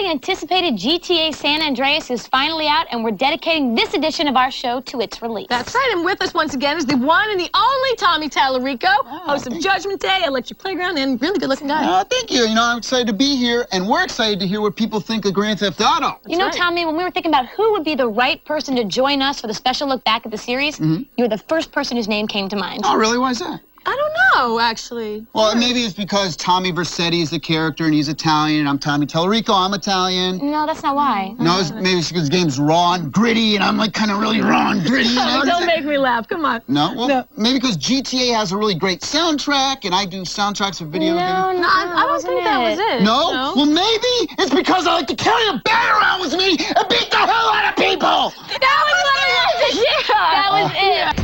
highly anticipated GTA San Andreas is finally out, and we're dedicating this edition of our show to its release. That's right, and with us once again is the one and the only Tommy Tallarico, host of Judgment Day, Electric Playground, and really good-looking guy. Thank you. You know, I'm excited to be here, and we're excited to hear what people think of Grand Theft Auto. You know, Tommy, when we were thinking about who would be the right person to join us for the special look back at the series, you're the first person whose name came to mind. Oh, really? Why is that? I don't know, actually. Well, maybe it's because Tommy Vercetti is the character, and he's Italian, and I'm Tommy Tallarico, I'm Italian. No, that's not why. No, maybe it's because the game's raw and gritty, and I'm like kind of really raw and gritty. You know? Don't make me laugh, come on. No? Well, maybe because GTA has a really great soundtrack, and I do soundtracks for video games. No, I don't think that was it. No? Well, maybe it's because I like to carry a bat around with me and beat the hell out of people! That was what I wanted to hear! That was it.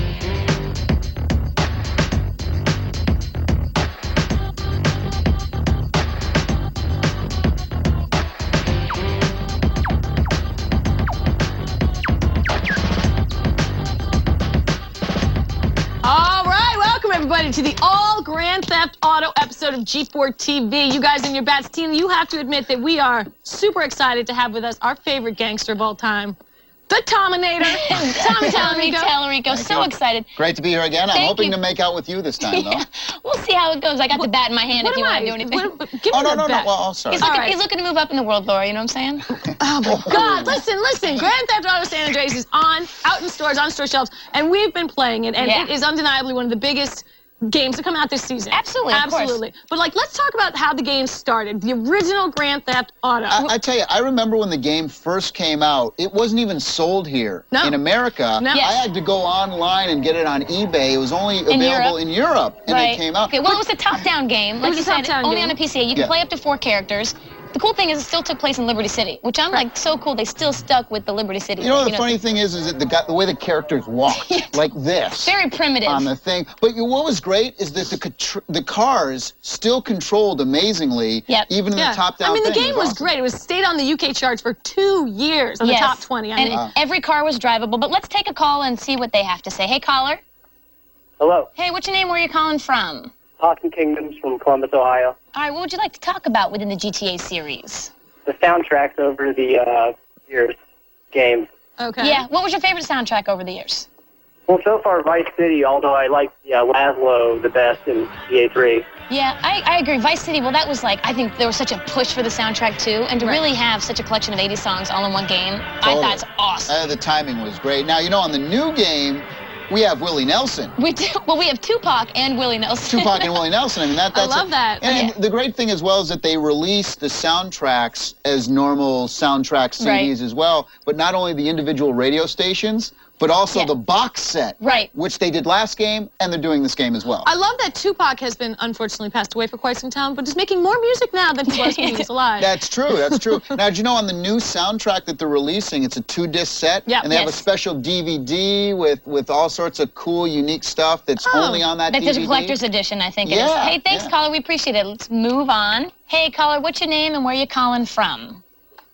Everybody to the all Grand Theft Auto episode of G4 TV. You guys and your bats team, you have to admit that we are super excited to have with us our favorite gangster of all time, the Tominator, Tommy Tallarico. So excited. Great to be here again. I'm hoping to make out with you this time, though. We'll see how it goes. I got the bat in my hand if you want to do anything. Give me the bat. Well, sorry. He's looking to move up in the world, Laura. You know what I'm saying? Oh my God! Listen. Grand Theft Auto San Andreas is out in stores, on store shelves, and we've been playing it, and it is undeniably one of the biggest games to come out this season. Absolutely, absolutely. But let's talk about how the game started. The original Grand Theft Auto. I tell you, I remember when the game first came out. It wasn't even sold here in America. No. I had to go online and get it on eBay. It was only available in Europe, and it came out. Okay, well, it was a top-down game, like you said, only on a PC. You can play up to 4 characters. The cool thing is it still took place in Liberty City, which I'm like so cool. They still stuck with the Liberty City. You know, the funny thing is that the way the characters walk, like this. Very primitive. On the thing. But what was great is that the cars still controlled amazingly, even in the top-down I mean, the game was great. It was stayed on the UK charts for 2 years on the top 20. And every car was drivable. But let's take a call and see what they have to say. Hey, caller. Hello. Hey, what's your name? Where are you calling from? Talking Kingdoms from Columbus, Ohio. All right, what would you like to talk about within the GTA series? The soundtracks over the years, games. Okay. Yeah, what was your favorite soundtrack over the years? Well, so far, Vice City, although I like Laszlo the best in GTA3. Yeah, I agree. Vice City, well, that was like, I think there was such a push for the soundtrack, too, and to really have such a collection of 80 songs all in one game, I thought it's awesome. The timing was great. Now, you know, on the new game, we have Willie Nelson. We do. Well, we have Tupac and Willie Nelson. Tupac and Willie Nelson. I mean, that's I love that. And the great thing as well is that they release the soundtracks as normal soundtrack CDs as well, but not only the individual radio stations, but also the box set, which they did last game, and they're doing this game as well. I love that Tupac has been unfortunately passed away for quite some time, but is making more music now than he was when he was alive. That's true, that's true. Now, did you know on the new soundtrack that they're releasing, it's a 2-disc set, and they have a special DVD with all sorts of cool, unique stuff that's only on that DVD. That's a collector's edition, I think it is. Hey, thanks, caller. We appreciate it. Let's move on. Hey, caller, what's your name and where are you calling from?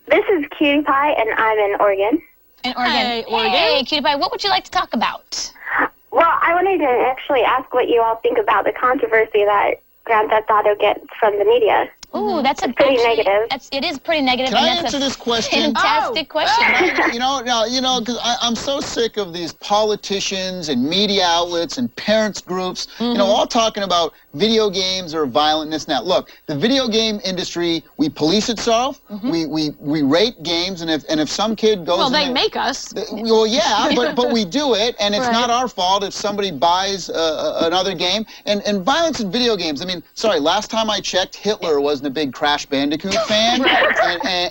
This is Cutie Pie, and I'm in Oregon. In Oregon. Hey, Oregon. Hey, Cutie Pie, what would you like to talk about? Well, I wanted to actually ask what you all think about the controversy that Grand Theft Auto gets from the media. Ooh, that's pretty negative. It is pretty negative. Can I answer this question? Fantastic question. You know, because I'm so sick of these politicians and media outlets and parents groups, you know, all talking about video games or violentness. Now, look, the video game industry, we police itself. We rate games, and if some kid goes, well, they make us. Well, yeah, but we do it, and it's not our fault if somebody buys another game. And violence in video games. I mean, sorry, last time I checked, Hitler wasn't a big Crash Bandicoot fan,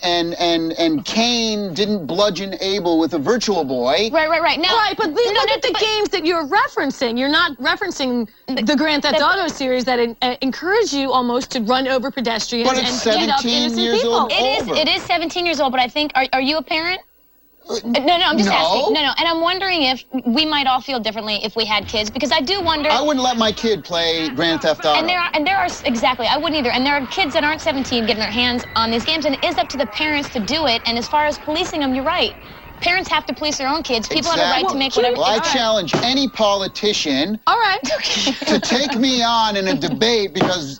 and Cain didn't bludgeon Abel with a Virtual Boy. Right. Now, but look at the games that you're referencing. You're not referencing the Grand Theft Auto series that encourage you almost to run over pedestrians and beat up innocent people. It is 17 years old, but I think, are you a parent? No, I'm just asking. No, and I'm wondering if we might all feel differently if we had kids, because I do wonder. I wouldn't let my kid play Grand Theft Auto. And there are exactly, I wouldn't either. And there are kids that aren't 17 getting their hands on these games, and it is up to the parents to do it. And as far as policing them, you're right. Parents have to police their own kids. People have a right to make whatever. Well, I challenge any politician to take me on in a debate, because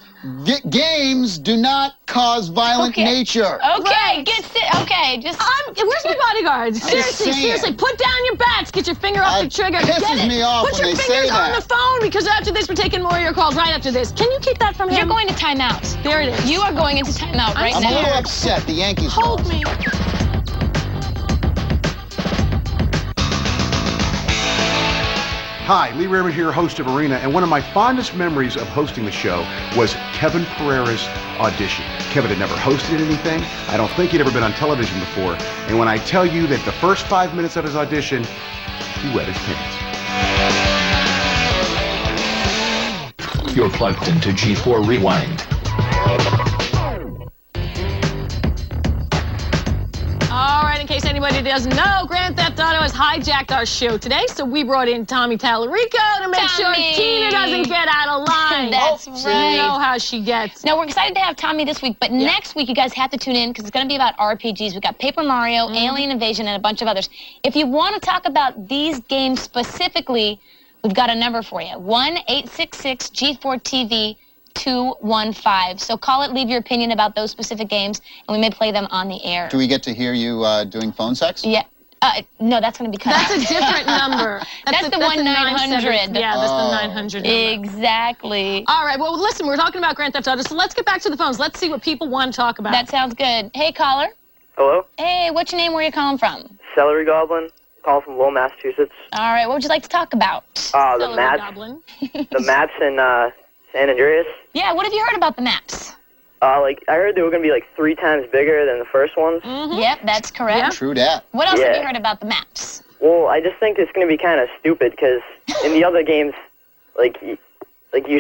games do not cause violent nature. Okay, get serious. Okay, just... Where's my bodyguard? Seriously, put down your bats. Get your finger off the trigger. Pisses me off Put when your they say fingers on that. the phone, because after this, we're taking more of your calls right after this. Can you keep that from him? You're going to timeout. There it is. You are going into timeout right I'm now. a little upset. The Yankees Hold lost. me. Hi, Lee Raymond here, host of Arena, and one of my fondest memories of hosting the show was Kevin Pereira's audition. Kevin had never hosted anything. I don't think he'd ever been on television before. And when I tell you that the first 5 minutes of his audition, he wet his pants. You're plugged into G4 Rewind. All right, in case anybody doesn't know, Grand Theft Auto has hijacked our show today, so we brought in Tommy Tallarico to make sure Tina doesn't get out of line. That's right. You know how she gets. Now, we're excited to have Tommy this week, but next week you guys have to tune in because it's going to be about RPGs. We've got Paper Mario, Alien Invasion, and a bunch of others. If you want to talk about these games specifically, we've got a number for you, 1-866-G4TV. 215. So call it, leave your opinion about those specific games, and we may play them on the air. Do we get to hear you doing phone sex? Yeah. No, that's going to be cut That's out. a different number. That's the 1-900. Yeah, that's the 900 number. Exactly. All right, well, listen, we're talking about Grand Theft Auto, so let's get back to the phones. Let's see what people want to talk about. That sounds good. Hey, caller. Hello? Hey, what's your name? Where are you calling from? Celery Goblin. Call from Lowell, Massachusetts. All right, what would you like to talk about? The maps in San Andreas. Yeah, what have you heard about the maps? I heard they were going to be like 3 times bigger than the first ones. Yep, that's correct. True that. What else have you heard about the maps? Well, I just think it's going to be kind of stupid because in the other games, you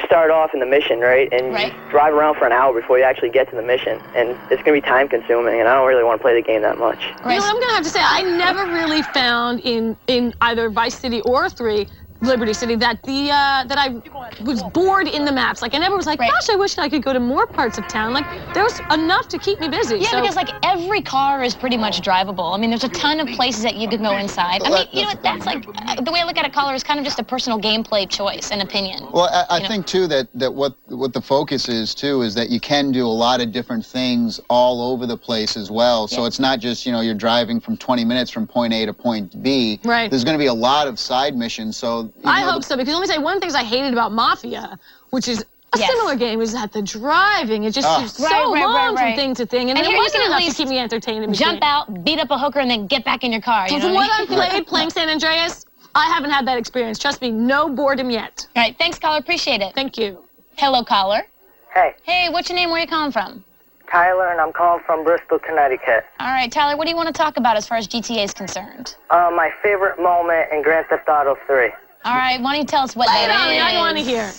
start off in the mission, right? And you drive around for an hour before you actually get to the mission. And it's going to be time consuming, and I don't really want to play the game that much. You know what I'm going to have to say? I never really found in either Vice City or 3, Liberty City, that I was bored in the maps. Like, I never was like, gosh, I wish I could go to more parts of town. Like, there was enough to keep me busy. Yeah, because like every car is pretty much drivable. I mean, there's a ton of places that you can go inside. I mean, you know what? That's like the way I look at it, caller, is kind of just a personal gameplay choice and opinion. Well, I think too that what the focus is too is that you can do a lot of different things all over the place as well. So it's not just you're driving from 20 minutes from point A to point B. Right. There's going to be a lot of side missions. So I hope so, because let me say one of the things I hated about Mafia, which is a similar game, is that the driving, it just is so long from thing to thing, and it wasn't enough to keep me entertained in between. Jump out, beat up a hooker, and then get back in your car. You know From what I've playing San Andreas, I haven't had that experience. Trust me, no boredom yet. All right, thanks, caller. Appreciate it. Thank you. Hello, caller. Hey. Hey, what's your name? Where are you calling from? Tyler, and I'm calling from Bristol, Connecticut. All right, Tyler, what do you want to talk about as far as GTA is concerned? My favorite moment in Grand Theft Auto 3. All right, why don't you tell us what Lay it that on me, is? I want to hear.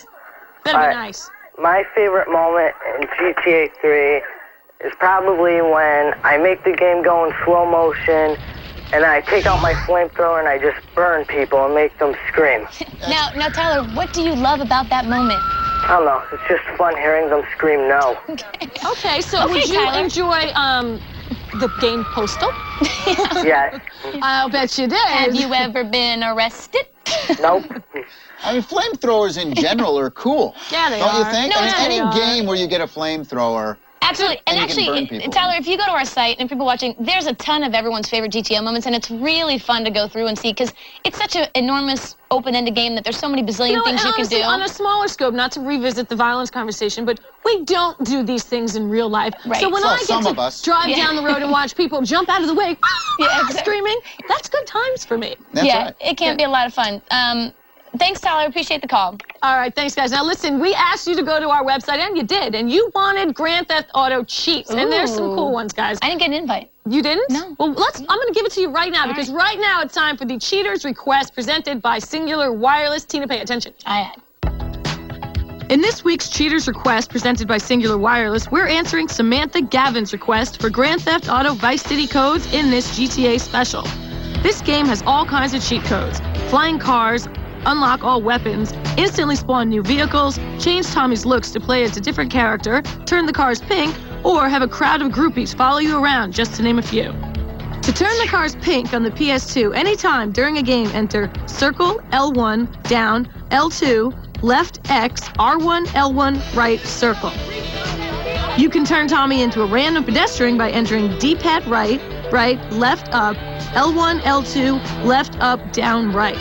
Better be nice. My favorite moment in GTA 3 is probably when I make the game go in slow motion and I take out my flamethrower and I just burn people and make them scream. Now, Tyler, what do you love about that moment? I don't know. It's just fun hearing them scream no. Okay, so would you enjoy the game Postal? Yes. I'll bet you did. Have you ever been arrested? Nope. I mean, flamethrowers in general are cool. Yeah, they Don't are. you think? No, I mean, yeah, any they are. game where you get a flamethrower. Absolutely. And you can burn actually, people. Tyler, if you go to our site and people watching, there's a ton of everyone's favorite GTA moments, and it's really fun to go through and see because it's such an enormous, open-ended game that there's so many bazillion things you can do. On a smaller scope, not to revisit the violence conversation, but we don't do these things in real life. Right. So when Well, I get some to of us. drive down the road and watch people jump out of the way, exactly. screaming, that's good times for me. That's yeah, right. it can be a lot of fun. Thanks, Tyler. Appreciate the call. All right, thanks, guys. Now, listen, we asked you to go to our website, and you did, and you wanted Grand Theft Auto cheats, and there's some cool ones, guys. I didn't get an invite. You didn't? No. Well, I'm going to give it to you right now, because right now it's time for the Cheater's Request presented by Singular Wireless. Tina, pay attention. In this week's Cheater's Request presented by Singular Wireless, we're answering Samantha Gavin's request for Grand Theft Auto Vice City codes in this GTA special. This game has all kinds of cheat codes: flying cars, unlock all weapons, instantly spawn new vehicles, change Tommy's looks to play as a different character, turn the cars pink, or have a crowd of groupies follow you around, just to name a few. To turn the cars pink on the PS2 anytime during a game, enter circle, L1, down, L2, left X, R1, L1, right, circle. You can turn Tommy into a random pedestrian by entering D-pad right, left up, L1, L2, left up, down, right.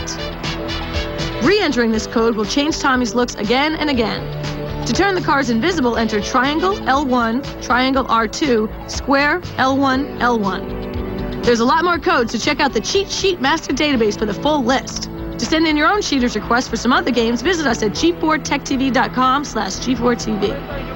Re-entering this code will change Tommy's looks again and again. To turn the cars invisible, enter triangle, L1, triangle, R2, square, L1, L1. There's a lot more codes, so check out the Cheat Sheet Master Database for the full list. To send in your own cheaters requests for some other games, visit us at g4techtv.com/g4tv.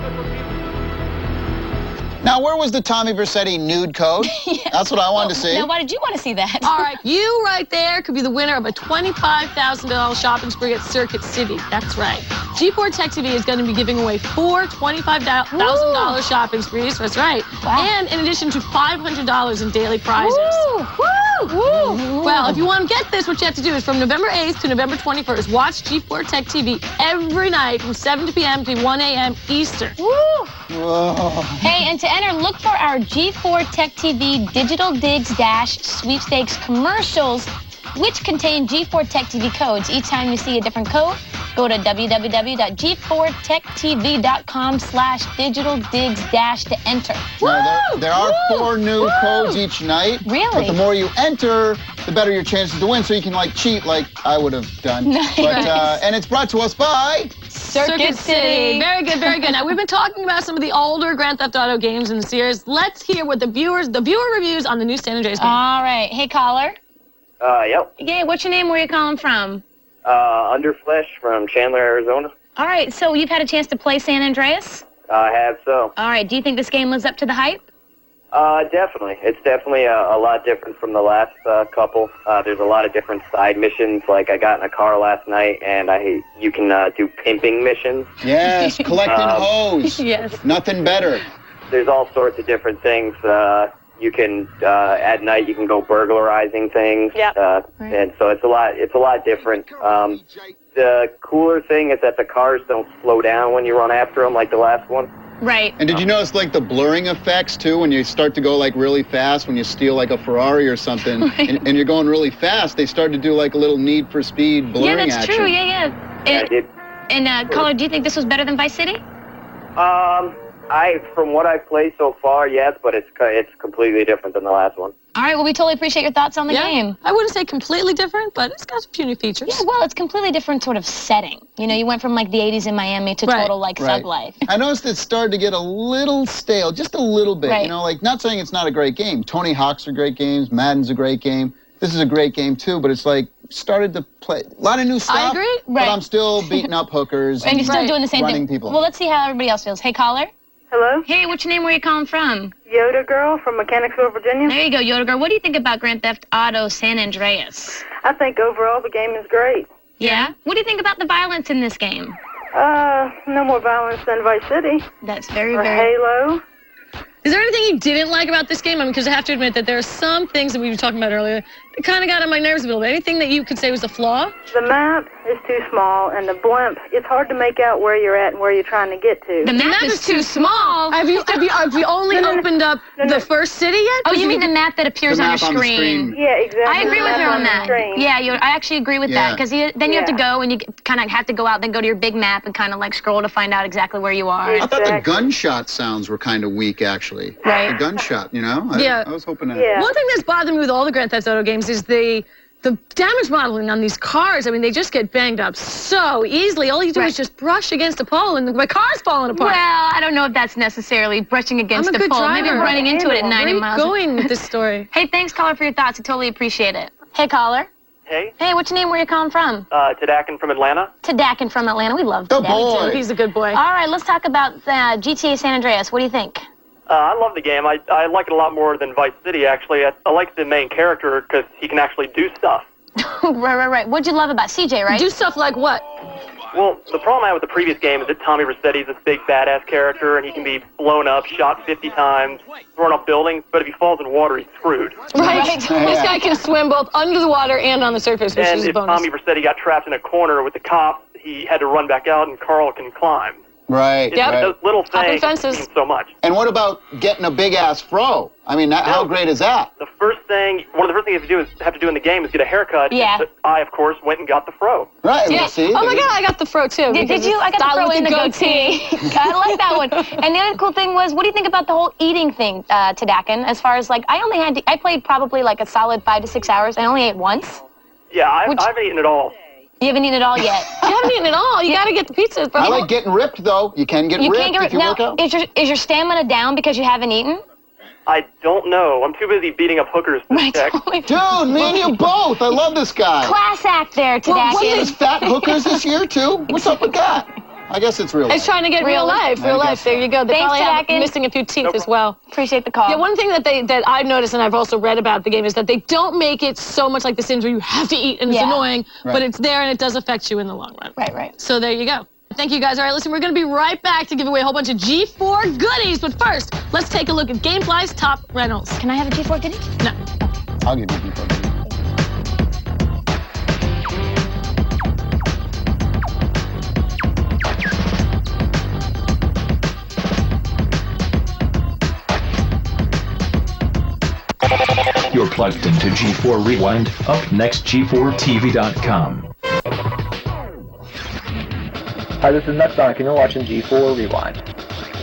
Now, where was the Tommy Vercetti nude code? Yeah. That's what I wanted to see. Now, why did you want to see that? All right, you right there could be the winner of a $25,000 shopping spree at Circuit City. That's right. G4 Tech TV is going to be giving away 4 $25,000 shopping sprees. That's right. Wow. And in addition to $500 in daily prizes. Woo! Woo! Well, if you want to get this, what you have to do is from November 8th to November 21st, watch G4 Tech TV every night from 7 p.m. to 1 a.m. Eastern. Woo! Whoa. Hey, and to enter, look for our G4 Tech TV Digital Digs Dash sweepstakes commercials, which contain G4 Tech TV codes. Each time you see a different code, go to www.g4techtv.com/digitaldigs- to enter. Now, there are 4 new codes each night. Really? But the more you enter, the better your chances to win. So you can cheat like I would have done. Nice. But and it's brought to us by Circuit City. Very good, very good. Now, we've been talking about some of the older Grand Theft Auto games in the series. Let's hear what the viewer reviews on the new San Andreas game. All right. Hey, caller. Yep. Yeah, what's your name? Where are you calling from? Underflesh from Chandler, Arizona. All right, so you've had a chance to play San Andreas? I have so. All right, do you think this game lives up to the hype? Definitely. It's definitely a lot different from the last couple. There's a lot of different side missions. Like I got in a car last night, and you can do pimping missions. yes, collecting hoes. Yes. Nothing better. There's all sorts of different things. You can at night you can go burglarizing things. Yep. And so it's a lot different. The cooler thing is that the cars don't slow down when you run after them like the last one. Right. And did you notice the blurring effects too when you start to go really fast when you steal a Ferrari or something and you're going really fast, they start to do a little Need for Speed blurring action. Yeah, that's true. Yeah. And caller, do you think this was better than Vice City? From what I've played so far, yes, but it's completely different than the last one. All right, well, we totally appreciate your thoughts on the game. I wouldn't say completely different, but it's got a few new features. Yeah, well, it's completely different sort of setting. You know, you went from the 80s in Miami to total thug life. I noticed it started to get a little stale, just a little bit. Right. You know, not saying it's not a great game. Tony Hawk's are great games. Madden's a great game. This is a great game too, but it's started to play a lot of new stuff. I agree. But I'm still beating up hookers and you're still doing the same running thing. people. Well, let's see how everybody else feels. Hey, caller. Hello? Hey, what's your name? Where are you calling from? Yoda Girl from Mechanicsville, Virginia. There you go, Yoda Girl. What do you think about Grand Theft Auto San Andreas? I think overall the game is great. Yeah? What do you think about the violence in this game? No more violence than Vice City. That's very, Or very... Halo. Is there anything you didn't like about this game? Because I have to admit that there are some things that we were talking about earlier that kind of got on my nerves a little bit. Anything that you could say was a flaw? The map is too small, and the blimp, it's hard to make out where you're at and where you're trying to get to. The map is too small. Have you only opened up the first city yet? Oh, you mean the map that appears on your screen? Yeah, exactly. I agree with her on that. Yeah, I actually agree with that, because then you have to go and you kind of have to go out, then go to your big map and kind of scroll to find out exactly where you are. I thought the gunshot sounds were kind of weak, actually. Right. The gunshot, you know? I was hoping to... Yeah. One thing that's bothered me with all the Grand Theft Auto games is the damage modeling on these cars. I mean, they just get banged up so easily. All you do is just brush against a pole and my car's falling apart. Well, I don't know if that's necessarily brushing against I'm a the good pole. driver. Maybe running into it at 90 miles. Where are you going with this story? Hey, thanks, caller, for your thoughts. I totally appreciate it. Hey, caller. Hey. Hey, what's your name? Where are you calling from? Tadakin from Atlanta. Tadakin from Atlanta. We love Good Tadakin. boy. He's a good boy. All right, let's talk about GTA San Andreas. What do you think? I love the game. I like it a lot more than Vice City, actually. I like the main character because he can actually do stuff. Right. What'd you love about CJ, right? Do stuff like what? Well, the problem I have with the previous game is that Tommy Vercetti's this big badass character, and he can be blown up, shot 50 times, thrown off buildings, but if he falls in water, he's screwed. Right. This guy can swim both under the water and on the surface, which And is a if bonus. Tommy Vercetti got trapped in a corner with the cops, he had to run back out, and Carl can climb. Right. It's those little things fences. mean so much. And what about getting a big-ass fro? I mean, how great is that? One of the first things you have to do in the game is get a haircut. Yeah. And I, of course, went and got the fro. Right. Yeah. See? Oh my God, I got the fro too. Did you? I got the fro in the goatee. I like that one. And the other cool thing was, what do you think about the whole eating thing, Tadakin? As far as like, I played probably like a solid 5 to 6 hours. I only ate once. Yeah, I haven't eaten it all. You haven't eaten it all yet. You haven't eaten it all. You got to get the pizza. I like getting ripped, though. You can get ripped if you work out. Is your stamina down because you haven't eaten? I don't know. I'm too busy beating up hookers to check. Dude, me and you both. I love this guy. Class act there, Tadakin. Well, what is fat hookers this year, too? What's up with that? I guess it's real life. It's trying to get real life. Real life. There you go. They probably have missing a few teeth as well. Appreciate the call. Yeah, one thing that I've noticed and I've also read about the game is that they don't make it so much like The Sims where you have to eat and it's annoying, but it's there and it does affect you in the long run. Right. So there you go. Thank you guys. All right, listen, we're going to be right back to give away a whole bunch of G4 goodies. But first, let's take a look at Gamefly's top rentals. Can I have a G4 goodie? No. I'll give you a G4 goodie. You're plugged into G4 Rewind. Up next, G4TV.com. Hi, this is Nexonic, and you're watching G4 Rewind.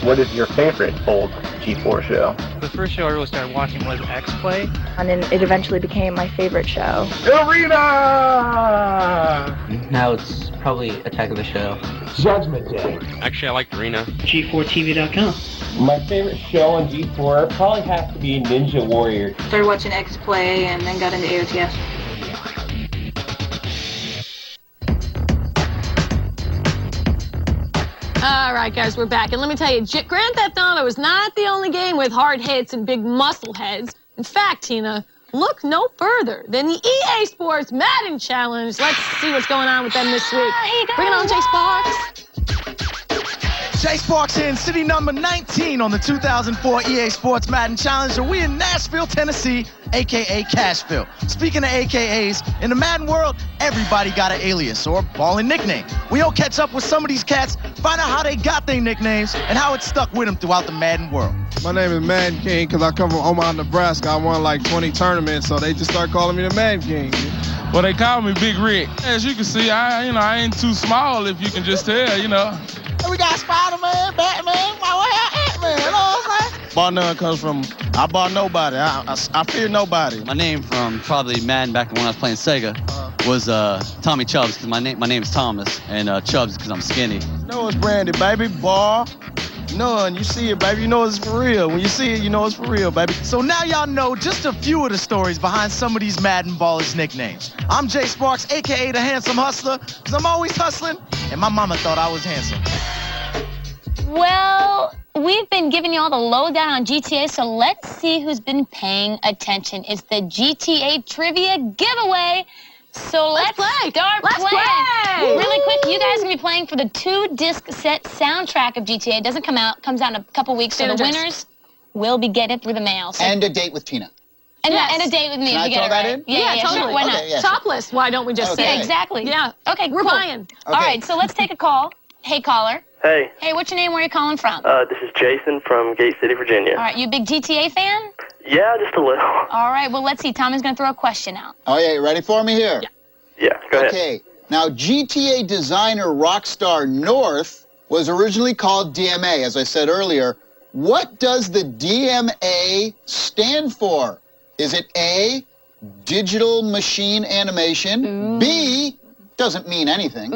What is your favorite old G4 show? The first show I really started watching was X-Play. And then it eventually became my favorite show. Arena! Now it's probably Attack of the Show. Judgment Day. Actually, I like Arena. G4TV.com. My favorite show on G4 probably has to be Ninja Warrior. Started watching X-Play and then got into AOTS. All right, guys, we're back. And let me tell you, Grand Theft Auto is not the only game with hard hits and big muscle heads. In fact, Tina, look no further than the EA Sports Madden Challenge. Let's see what's going on with them this week. Bring it on, Jay Sparks. Jay Sparks here in city number 19 on the 2004 EA Sports Madden Challenge, and we in Nashville, Tennessee, a.k.a. Cashville. Speaking of AKAs, in the Madden world, everybody got an alias or ballin' nickname. We'll catch up with some of these cats, find out how they got their nicknames, and how it stuck with them throughout the Madden world. My name is Madden King because I come from Omaha, Nebraska. I won like 20 tournaments, so they just start calling me the Madden King. Well, they call me Big Rick. As you can see, I ain't too small, if you can just tell, We got Spider-Man, Batman, Ant-Man, you know what I'm saying? Bar none comes from, I bar nobody. I fear nobody. My name from probably Madden back when I was playing Sega was Tommy Chubbs, because my name is Thomas, and Chubbs because I'm skinny. You know it's branded, baby. Bar none. You see it, baby. You know it's for real. When you see it, you know it's for real, baby. So now y'all know just a few of the stories behind some of these Madden ballers' nicknames. I'm Jay Sparks, a.k.a. the Handsome Hustler, because I'm always hustling, and my mama thought I was handsome. Well, we've been giving you all the lowdown on GTA, so let's see who's been paying attention. It's the GTA Trivia Giveaway. So let's start playing. Really quick, you guys are going to be playing for the 2-disc set soundtrack of GTA. It doesn't comes out in a couple weeks, so the winners will be getting it through the mail. So And a date with Tina. And a date with me. Can I throw that in? Yeah, totally. Sure. Why not? Okay, yeah, Topless. Why don't we just say? Yeah, exactly. Yeah. Okay, We're cool. buying. All right, so let's take a call. Hey, caller. Hey. Hey, what's your name? Where are you calling from? This is Jason from Gate City, Virginia. All right, you a big GTA fan? Yeah, just a little. All right, well, let's see. Tommy's going to throw a question out. Oh, yeah, you ready for me here? Yeah, go ahead. Okay, now GTA designer Rockstar North was originally called DMA, as I said earlier. What does the DMA stand for? Is it A, digital machine animation, B, doesn't mean anything,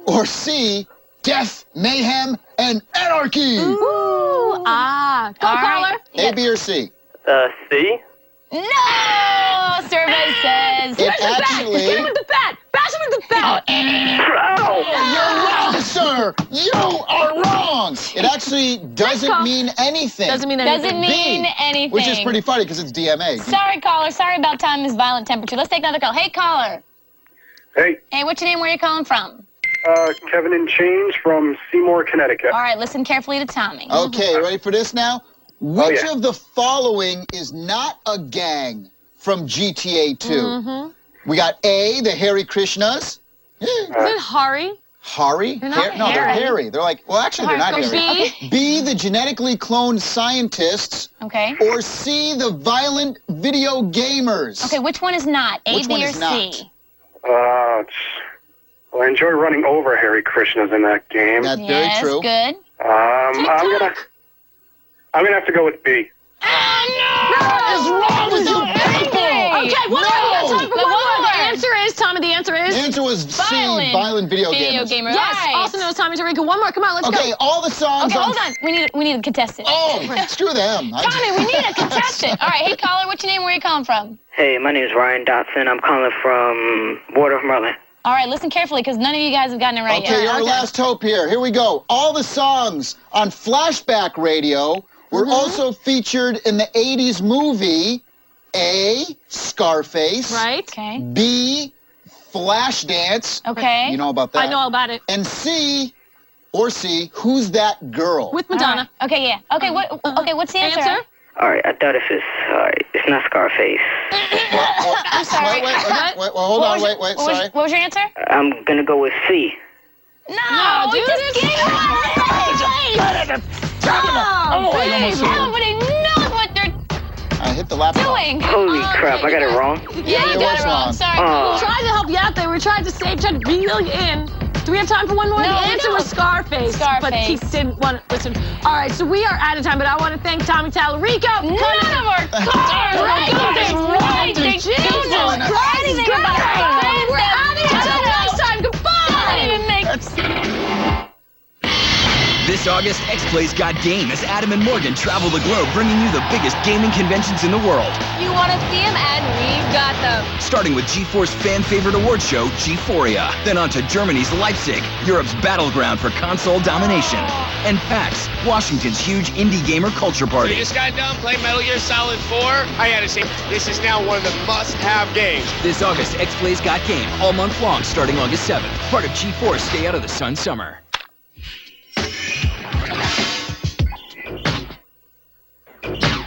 or C, death, mayhem, and anarchy? Go caller. A, B, or C? C? No! Survey says. It actually... Hit him with the bat. Bash him with the bat. You're wrong, sir. You are wrong. It actually doesn't mean anything. Doesn't mean anything. Doesn't mean anything. Which is pretty funny because it's DMA. Sorry, caller. Sorry about Tommy's violent temperature. Let's take another call. Hey, caller. Hey. Hey, what's your name? Where are you calling from? Kevin in Chains from Seymour, Connecticut. All right, listen carefully to Tommy. Okay, ready for this now? Which of the following is not a gang from GTA 2? We got A, the Hare Krishnas. Is it Hari? Hari? They're not No, they're hairy. hairy. They're like, well, actually, they're not All right, hairy. so B, the genetically cloned scientists. Okay. Or C, the violent video gamers. Okay, which one is not? A, Which one B, or is not? C? Well, I enjoy running over Hare Krishnas in that game. That's very true. Good. I'm gonna have to go with B. What is wrong with you people? Okay, one more. We got time for one more. The answer is, Tommy, the answer is? The answer was C, violent video gamers. Yes, Right. also known as Tommy Tarika. One more, come on, let's go. Okay, all the songs Okay, hold on. We need a contestant. Oh, screw them. Tommy, we need a contestant. All right, hey, caller, what's your name? Where are you calling from? Hey, my name is Ryan Dotson. I'm calling from Water of Merlin. All right, listen carefully, because none of you guys have gotten it right yet. Okay, our last hope here. Here we go. All the songs on Flashback Radio were also featured in the 80s movie A, Scarface. Right. Okay. B, Flashdance. Okay. You know about that. I know about it. And C, Who's That Girl? With Madonna. Right. Okay, yeah. Okay, what's the answer? All right, I thought it's not Scarface. I'm sorry. Wait, hold on, sorry. What was your answer? I'm gonna go with C. No, dude, just give Nobody knows what they're I hit the laptop. doing. Holy crap, I got it wrong. Yeah, you got it wrong. Sorry. We tried to help you out there. We tried to reel you in. Do we have time for one more? No, the answer was Scarface. But he didn't want to listen. All right, so we are out of time, but I want to thank Tommy Tallarico. None of our cars are right. They do know anything about it. We're out of here. Until next time. Goodbye. This August, X-Play's Got Game as Adam and Morgan travel the globe bringing you the biggest gaming conventions in the world. You want to see them, and we've got them. Starting with G4's fan-favorite award show, G4ia. Then on to Germany's Leipzig, Europe's battleground for console domination. And PAX, Washington's huge indie gamer culture party. You just got done playing Metal Gear Solid 4. I gotta say, this is now one of the must-have games. This August, X-Play's Got Game, all month long, starting August 7th. Part of G4's Stay Out of the Sun Summer.